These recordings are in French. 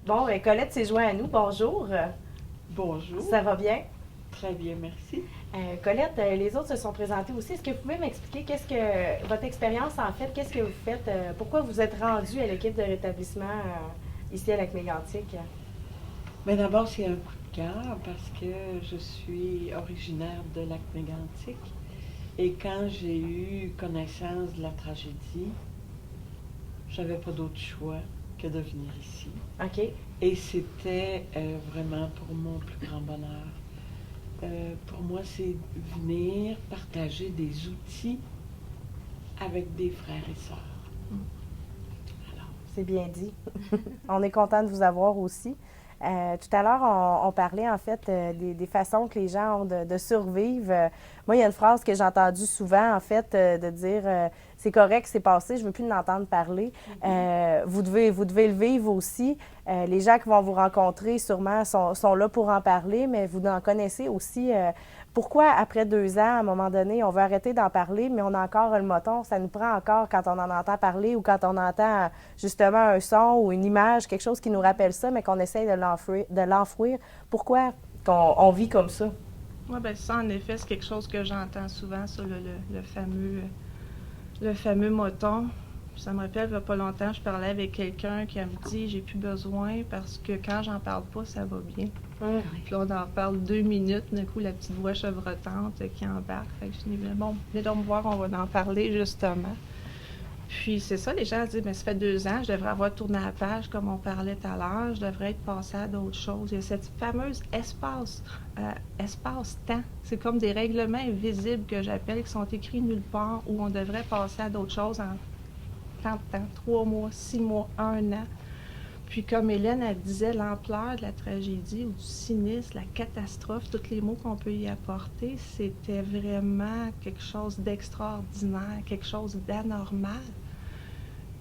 Bon, Colette s'est jointe à nous. Bonjour. Bonjour. Ça va bien? Très bien, merci. Colette, les autres se sont présentés aussi. Est-ce que vous pouvez m'expliquer qu'est-ce que votre expérience en fait, qu'est-ce que vous faites, pourquoi vous êtes rendu à l'équipe de rétablissement ici à Lac-Mégantic? Mais d'abord, c'est un coup de cœur parce que je suis originaire de Lac-Mégantic et quand j'ai eu connaissance de la tragédie, j'avais pas d'autre choix que de venir ici. OK. Et c'était vraiment pour mon plus grand bonheur. Pour moi, c'est venir partager des outils avec des frères et sœurs. Alors, C'est bien dit. On est content de vous avoir aussi. Tout à l'heure, on parlait en fait des façons que les gens ont de survivre. Moi, il y a une phrase que j'ai entendue souvent en fait de dire c'est correct, c'est passé, je veux plus en entendre parler. Vous devez le vivre aussi. Les gens qui vont vous rencontrer sûrement sont là pour en parler, mais vous en connaissez aussi. Pourquoi, après 2 ans, à un moment donné, on veut arrêter d'en parler, mais on a encore le moton, ça nous prend encore quand on en entend parler ou quand on entend justement un son ou une image, quelque chose qui nous rappelle ça, mais qu'on essaye de l'enfouir. Pourquoi on vit comme ça? Oui, bien ça, en effet, c'est quelque chose que j'entends souvent, ça, le fameux moton. Ça me rappelle, il n'y a pas longtemps, je parlais avec quelqu'un qui me dit « j'ai plus besoin parce que quand j'en parle pas, ça va bien ». Puis là, on en parle 2 minutes, d'un coup, la petite voix chevrotante qui embarque. Fait que je dis « bon, venez donc me voir, on va en parler justement ». Puis c'est ça, les gens disent, mais ça fait 2 ans, je devrais avoir tourné la page comme on parlait tout à l'heure, je devrais être passé à d'autres choses. Il y a cette fameuse espace-temps. C'est comme des règlements invisibles que j'appelle, qui sont écrits nulle part, où on devrait passer à d'autres choses en tant de temps, 3 mois, 6 mois, 1 an. Puis comme Hélène, elle disait, l'ampleur de la tragédie ou du cynisme, la catastrophe, tous les mots qu'on peut y apporter, c'était vraiment quelque chose d'extraordinaire, quelque chose d'anormal,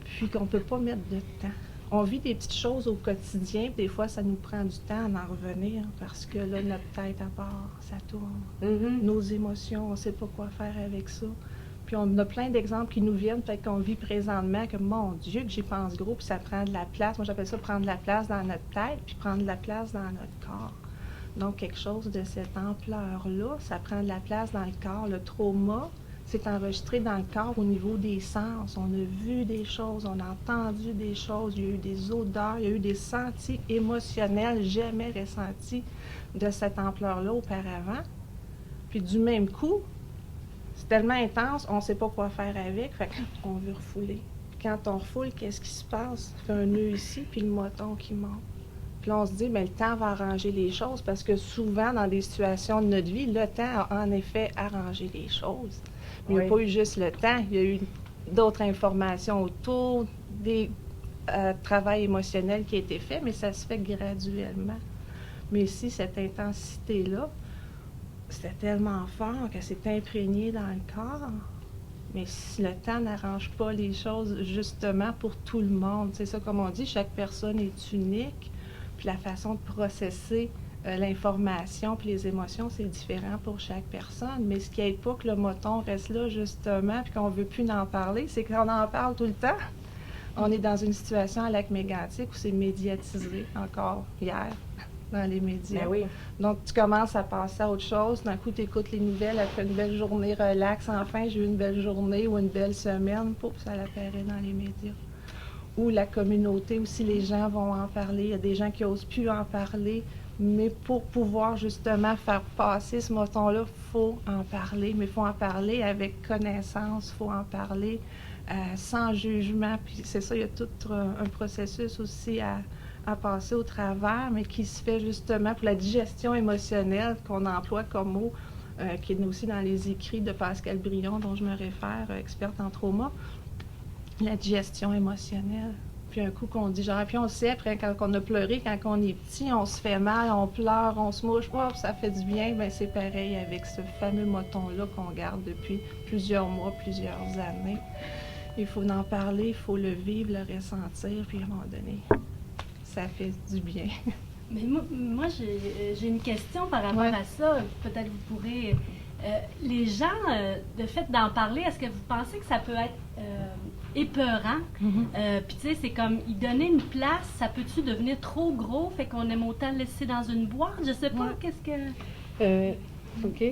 puis qu'on ne peut pas mettre de temps. On vit des petites choses au quotidien, puis des fois, ça nous prend du temps à en revenir, parce que là, notre tête à part, ça tourne. Nos émotions, on ne sait pas quoi faire avec ça. Puis on a plein d'exemples qui nous viennent, peut-être qu'on vit présentement, que mon Dieu, que j'y pense gros, puis ça prend de la place. Moi, j'appelle ça prendre de la place dans notre tête, puis prendre de la place dans notre corps. Donc, quelque chose de cette ampleur-là, ça prend de la place dans le corps. Le trauma, c'est enregistré dans le corps au niveau des sens. On a vu des choses, on a entendu des choses, il y a eu des odeurs, il y a eu des sentis émotionnels jamais ressentis de cette ampleur-là auparavant. Puis du même coup, c'est tellement intense, on ne sait pas quoi faire avec, fait qu'on veut refouler. Puis quand on refoule, qu'est-ce qui se passe? Ça fait un nœud ici, puis le moton qui monte. Puis là, on se dit, bien, le temps va arranger les choses, parce que souvent, dans des situations de notre vie, le temps a en effet arrangé les choses. Mais il n'y a pas eu juste le temps, il y a eu d'autres informations autour, des travail émotionnel qui a été fait, mais ça se fait graduellement. Mais ici, cette intensité-là, c'était tellement fort que c'est imprégné dans le corps. Mais si le temps n'arrange pas les choses justement pour tout le monde, c'est ça comme on dit, chaque personne est unique, puis la façon de processer l'information puis les émotions, c'est différent pour chaque personne. Mais ce qui n'aide pas que le moton reste là justement puis qu'on ne veut plus en parler, c'est qu'on en parle tout le temps. On est dans une situation à Lac-Mégantic où c'est médiatisé encore hier dans les médias. Ben oui. Donc, tu commences à passer à autre chose. D'un coup, tu écoutes les nouvelles, après une belle journée relax, enfin, j'ai eu une belle journée ou une belle semaine, pouf, ça apparaît dans les médias. Ou la communauté aussi, les gens vont en parler. Il y a des gens qui n'osent plus en parler, mais pour pouvoir justement faire passer ce moton-là, il faut en parler. Mais il faut en parler avec connaissance, il faut en parler sans jugement. Puis c'est ça, il y a tout un processus aussi à passer au travers, mais qui se fait justement pour la digestion émotionnelle qu'on emploie comme mot, qui est aussi dans les écrits de Pascal Brion, dont je me réfère, experte en trauma, la digestion émotionnelle. Puis un coup qu'on dit genre, puis on sait après quand on a pleuré, quand on est petit, on se fait mal, on pleure, on se mouche, oh, ça fait du bien, bien c'est pareil avec ce fameux moton-là qu'on garde depuis plusieurs mois, plusieurs années. Il faut en parler, il faut le vivre, le ressentir, puis à un moment donné, ça fait du bien. Mais moi j'ai une question par rapport à ça. Peut-être vous pourrez... les gens, le fait d'en parler, est-ce que vous pensez que ça peut être épeurant. Puis tu sais, c'est comme, y donner une place, ça peut-tu devenir trop gros, fait qu'on aime autant le laisser dans une boîte? Je sais pas, qu'est-ce que... OK.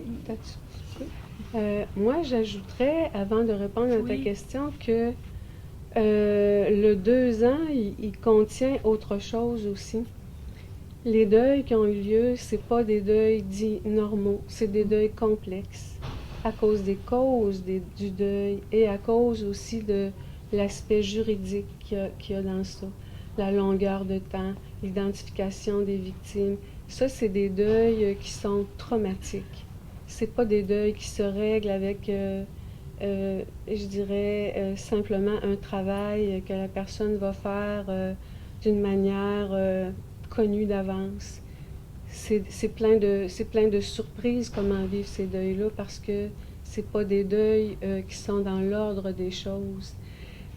Moi, j'ajouterais, avant de répondre à ta question, que le 2 ans, il contient autre chose aussi. Les deuils qui ont eu lieu, c'est pas des deuils dits normaux, c'est des deuils complexes à cause des causes du deuil et à cause aussi de l'aspect juridique qu'il y a dans ça. La longueur de temps, l'identification des victimes. Ça, c'est des deuils qui sont traumatiques. C'est pas des deuils qui se règlent avec, je dirais, simplement un travail que la personne va faire d'une manière connue d'avance. C'est plein de surprises comment vivre ces deuils-là parce que c'est pas des deuils qui sont dans l'ordre des choses.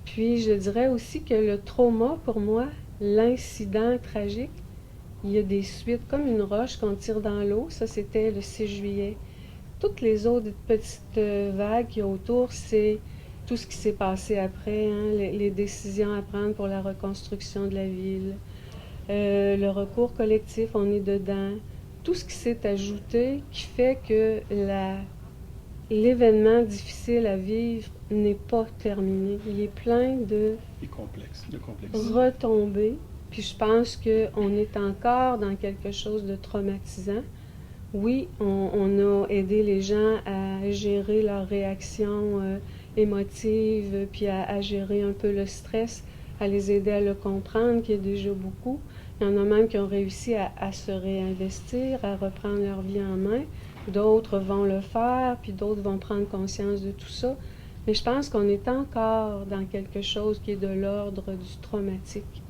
Puis je dirais aussi que le trauma, pour moi, l'incident tragique, il y a des suites, comme une roche qu'on tire dans l'eau, ça c'était le 6 juillet. Toutes les autres petites vagues qu'il y a autour, c'est tout ce qui s'est passé après, hein, les décisions à prendre pour la reconstruction de la ville, le recours collectif, on est dedans, tout ce qui s'est ajouté qui fait que l'événement difficile à vivre n'est pas terminé. Il est plein de retombées. Puis je pense qu'on est encore dans quelque chose de traumatisant. Oui, on a aidé les gens à gérer leurs réactions émotives, puis à gérer un peu le stress, à les aider à le comprendre, qui est déjà beaucoup. Il y en a même qui ont réussi à se réinvestir, à reprendre leur vie en main. D'autres vont le faire, puis d'autres vont prendre conscience de tout ça. Mais je pense qu'on est encore dans quelque chose qui est de l'ordre du traumatique.